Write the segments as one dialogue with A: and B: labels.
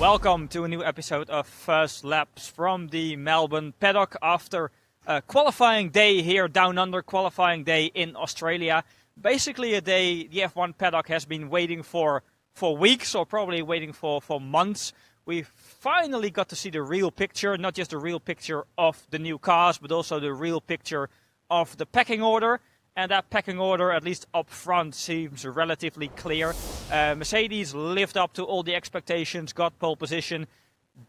A: Welcome to a new episode of First Laps from the Melbourne paddock after a qualifying day here down under, qualifying day in Australia. Basically a day the F1 paddock has been waiting for weeks, or probably waiting for months. We finally got to see the real picture, not just the real picture of the new cars, but also the real picture of the pecking order. And that pecking order, at least up front, seems relatively clear. Mercedes lived up to all the expectations, got pole position,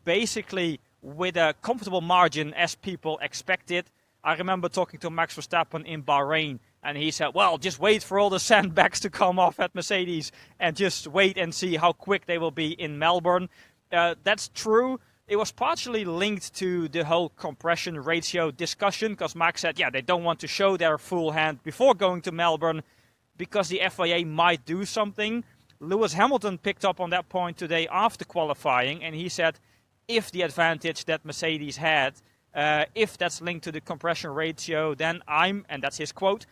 A: basically with a comfortable margin as people expected. I remember talking to Max Verstappen in Bahrain, and he said, well, just wait for all the sandbags to come off at Mercedes and just wait and see how quick they will be in Melbourne. That's true. It was partially linked to the whole compression ratio discussion, because Max said, yeah, they don't want to show their full hand before going to Melbourne because the FIA might do something. Lewis Hamilton picked up on that point today after qualifying, and he said if the advantage that Mercedes had, if that's linked to the compression ratio, then I'm, and that's his quote,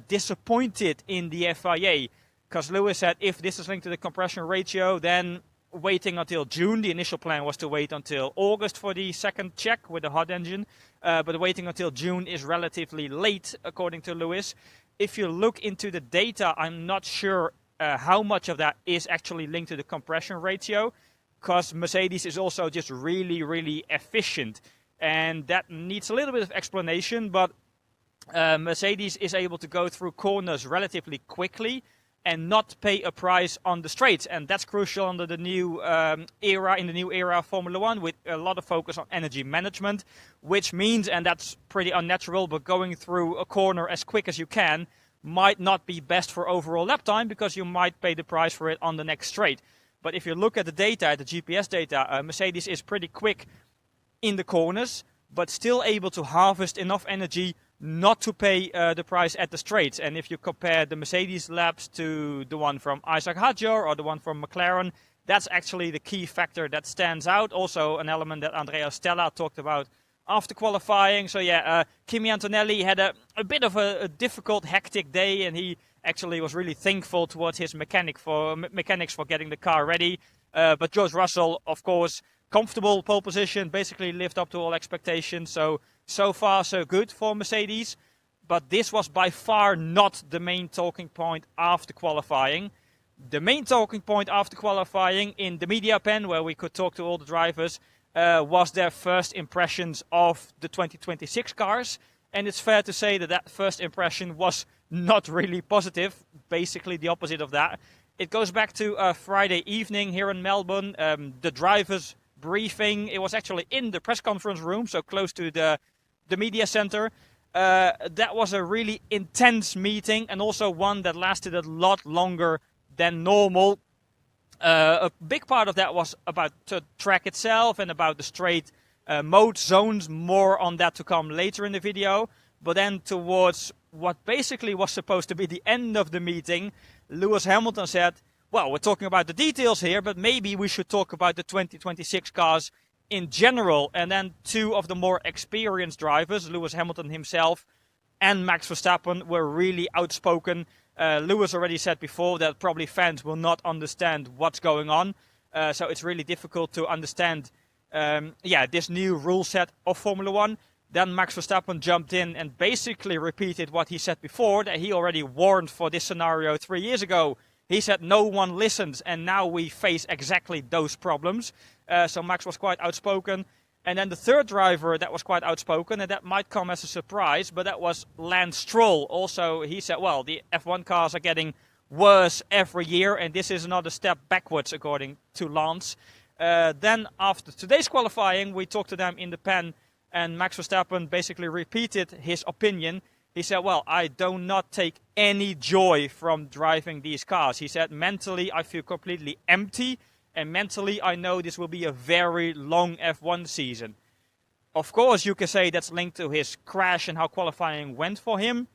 A: disappointed in the FIA. Because Lewis said if this is linked to the compression ratio, then waiting until June. The initial plan was to wait until August for the second check with the hot engine, but waiting until June is relatively late, according to Lewis. If you look into the data, I'm not sure how much of that is actually linked to the compression ratio, because Mercedes is also just really, really efficient, and that needs a little bit of explanation, but Mercedes is able to go through corners relatively quickly and not pay a price on the straights, and that's crucial under the new era, in the new era of Formula One, with a lot of focus on energy management, which means, and that's pretty unnatural, but going through a corner as quick as you can might not be best for overall lap time, because you might pay the price for it on the next straight. But if you look at the data, the GPS data, Mercedes is pretty quick in the corners, but still able to harvest enough energy not to pay the price at the straights. And if you compare the Mercedes laps to the one from Isaac Hadjar or the one from McLaren, that's actually the key factor that stands out. Also an element that Andrea Stella talked about after qualifying. So yeah, Kimi Antonelli had a bit of a difficult, hectic day, and he actually was really thankful towards his mechanics for getting the car ready. But George Russell, of course, comfortable pole position, basically lived up to all expectations. So far, so good for Mercedes. But this was by far not the main talking point after qualifying. The main talking point after qualifying in the media pen, where we could talk to all the drivers, was their first impressions of the 2026 cars. And it's fair to say that that first impression was not really positive, basically the opposite of that. It goes back to Friday evening here in Melbourne. The drivers' briefing, it was actually in the press conference room, so close to the media center. That was a really intense meeting, and also one that lasted a lot longer than normal. A big part of that was about the track itself and about the straight mode zones. More on that to come later in the video. But then towards what basically was supposed to be the end of the meeting, Lewis Hamilton said, well, we're talking about the details here, but maybe we should talk about the 2026 cars in general. And then two of the more experienced drivers, Lewis Hamilton himself and Max Verstappen, were really outspoken. Lewis already said before that probably fans will not understand what's going on. So it's really difficult to understand this new rule set of Formula One. Then Max Verstappen jumped in and basically repeated what he said before, that he already warned for this scenario 3 years ago. He said no one listens, and now we face exactly those problems. So Max was quite outspoken. And then the third driver that was quite outspoken, and that might come as a surprise, but that was Lance Stroll. Also, he said, well, the F1 cars are getting worse every year, and this is another step backwards, according to Lance. Then after today's qualifying, we talked to them in the pen, and Max Verstappen basically repeated his opinion. He said, well, I do not take any joy from driving these cars. He said, mentally, I feel completely empty. And mentally, I know this will be a very long F1 season. Of course, you can say that's linked to his crash and how qualifying went for him.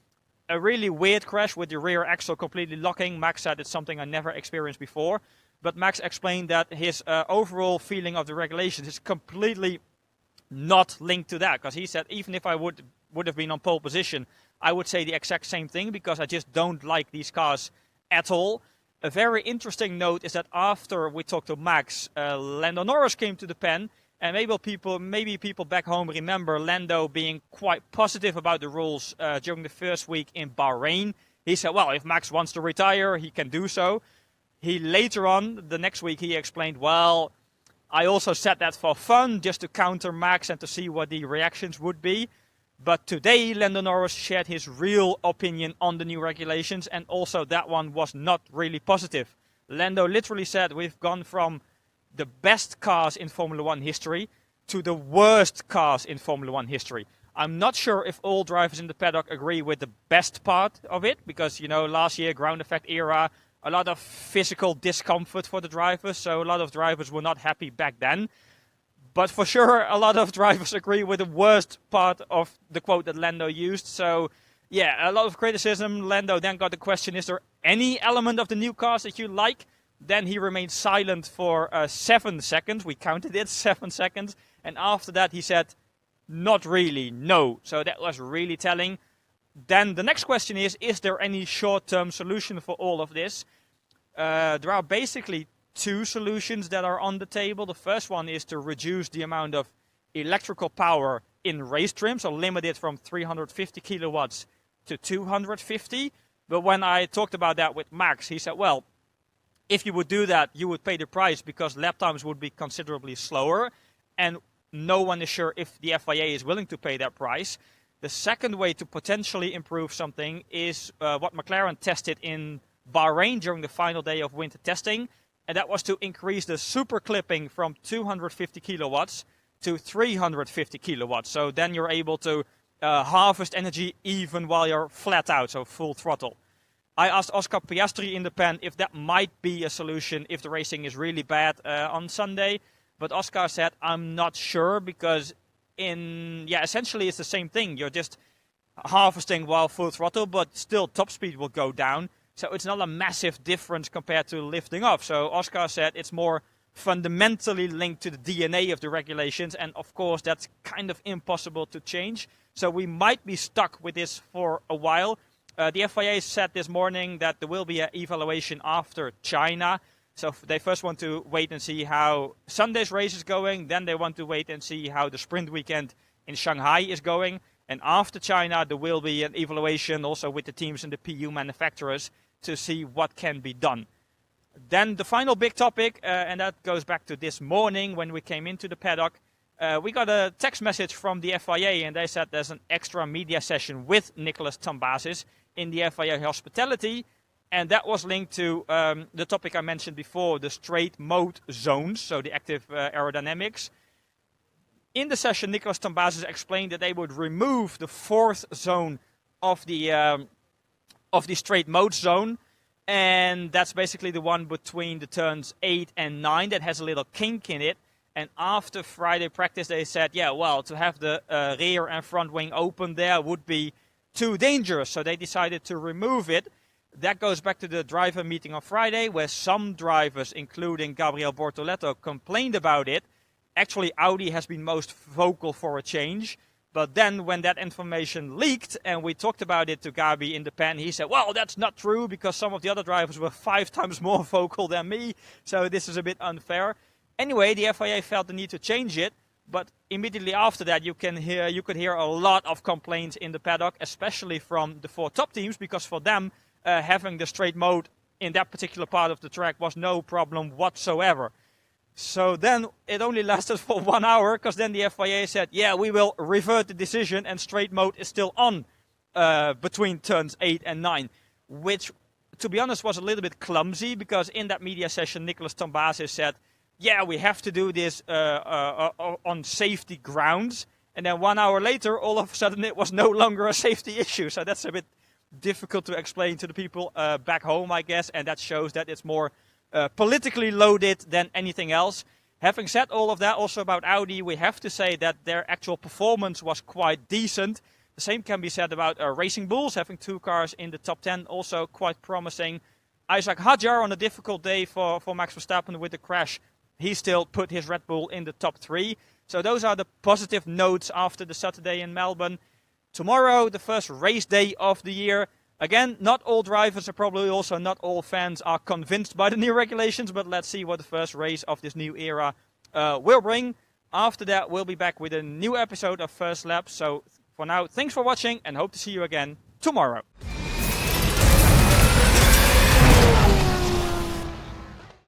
A: A really weird crash with the rear axle completely locking. Max said it's something I never experienced before. But Max explained that his overall feeling of the regulations is completely not linked to that. Because he said, even if I would have been on pole position, I would say the exact same thing, because I just don't like these cars at all. A very interesting note is that after we talked to Max, Lando Norris came to the pen, and maybe people back home remember Lando being quite positive about the rules during the first week in Bahrain. He said, well, if Max wants to retire, he can do so. He later on, the next week, he explained, well, I also said that for fun, just to counter Max and to see what the reactions would be. But today, Lando Norris shared his real opinion on the new regulations, and also that one was not really positive. Lando literally said, we've gone from the best cars in Formula 1 history to the worst cars in Formula 1 history. I'm not sure if all drivers in the paddock agree with the best part of it, because, you know, last year, ground effect era, a lot of physical discomfort for the drivers, so a lot of drivers were not happy back then. But for sure, a lot of drivers agree with the worst part of the quote that Lando used. So, yeah, a lot of criticism. Lando then got the question, is there any element of the new cars that you like? Then he remained silent for 7 seconds. We counted it, 7 seconds. And after that, he said, not really, no. So that was really telling. Then the next question is there any short-term solution for all of this? There are basically two solutions that are on the table. The first one is to reduce the amount of electrical power in race trim, so limit it from 350 kilowatts to 250. But when I talked about that with Max, he said, well, if you would do that, you would pay the price because lap times would be considerably slower, and no one is sure if the FIA is willing to pay that price. The second way to potentially improve something is what McLaren tested in Bahrain during the final day of winter testing, and that was to increase the super clipping from 250 kilowatts to 350 kilowatts. So then you're able to harvest energy even while you're flat out, so full throttle. I asked Oscar Piastri in the pen if that might be a solution if the racing is really bad on Sunday. But Oscar said, I'm not sure, because essentially it's the same thing. You're just harvesting while full throttle, but still top speed will go down. So it's not a massive difference compared to lifting off. So Oscar said it's more fundamentally linked to the DNA of the regulations. And of course, that's kind of impossible to change. So we might be stuck with this for a while. The FIA said this morning that there will be an evaluation after China. So they first want to wait and see how Sunday's race is going. Then they want to wait and see how the sprint weekend in Shanghai is going. And after China, there will be an evaluation also with the teams and the PU manufacturers to see what can be done. Then the final big topic, and that goes back to this morning when we came into the paddock. We got a text message from the FIA, and they said there's an extra media session with Nicolas Tambazis in the FIA hospitality. And that was linked to the topic I mentioned before, the straight mode zones, so the active aerodynamics. In the session, Nicolas Tambazis explained that they would remove the fourth zone of the straight mode zone. And that's basically the one between the turns 8 and 9 that has a little kink in it. And after Friday practice, they said, yeah, well, to have the rear and front wing open there would be too dangerous. So they decided to remove it. That goes back to the driver meeting on Friday, where some drivers, including Gabriel Bortoleto, complained about it. Actually, Audi has been most vocal for a change. But then when that information leaked and we talked about it to Gabi in the pen, he said, well, that's not true because some of the other drivers were 5 times more vocal than me. So this is a bit unfair. Anyway, the FIA felt the need to change it. But immediately after that, you could hear a lot of complaints in the paddock, especially from the 4 top teams, because for them, having the straight mode in that particular part of the track was no problem whatsoever. So then it only lasted for 1 hour, because then the FIA said, yeah, we will revert the decision and straight mode is still on between turns 8 and 9, which, to be honest, was a little bit clumsy, because in that media session, Nicolas Tambazis said, yeah, we have to do this on safety grounds. And then 1 hour later, all of a sudden, it was no longer a safety issue. So that's a bit difficult to explain to the people back home, I guess. And that shows that it's more politically loaded than anything else. Having said all of that, also about Audi, we have to say that their actual performance was quite decent. The same can be said about Racing Bulls, having 2 cars in the top 10, also quite promising. Isaac Hadjar on a difficult day for Max Verstappen with the crash. He still put his Red Bull in the top 3. So those are the positive notes after the Saturday in Melbourne. Tomorrow, the first race day of the year. Again, not all drivers and probably also not all fans are convinced by the new regulations, but let's see what the first race of this new era will bring. After that, we'll be back with a new episode of First Lap. So for now, thanks for watching and hope to see you again tomorrow.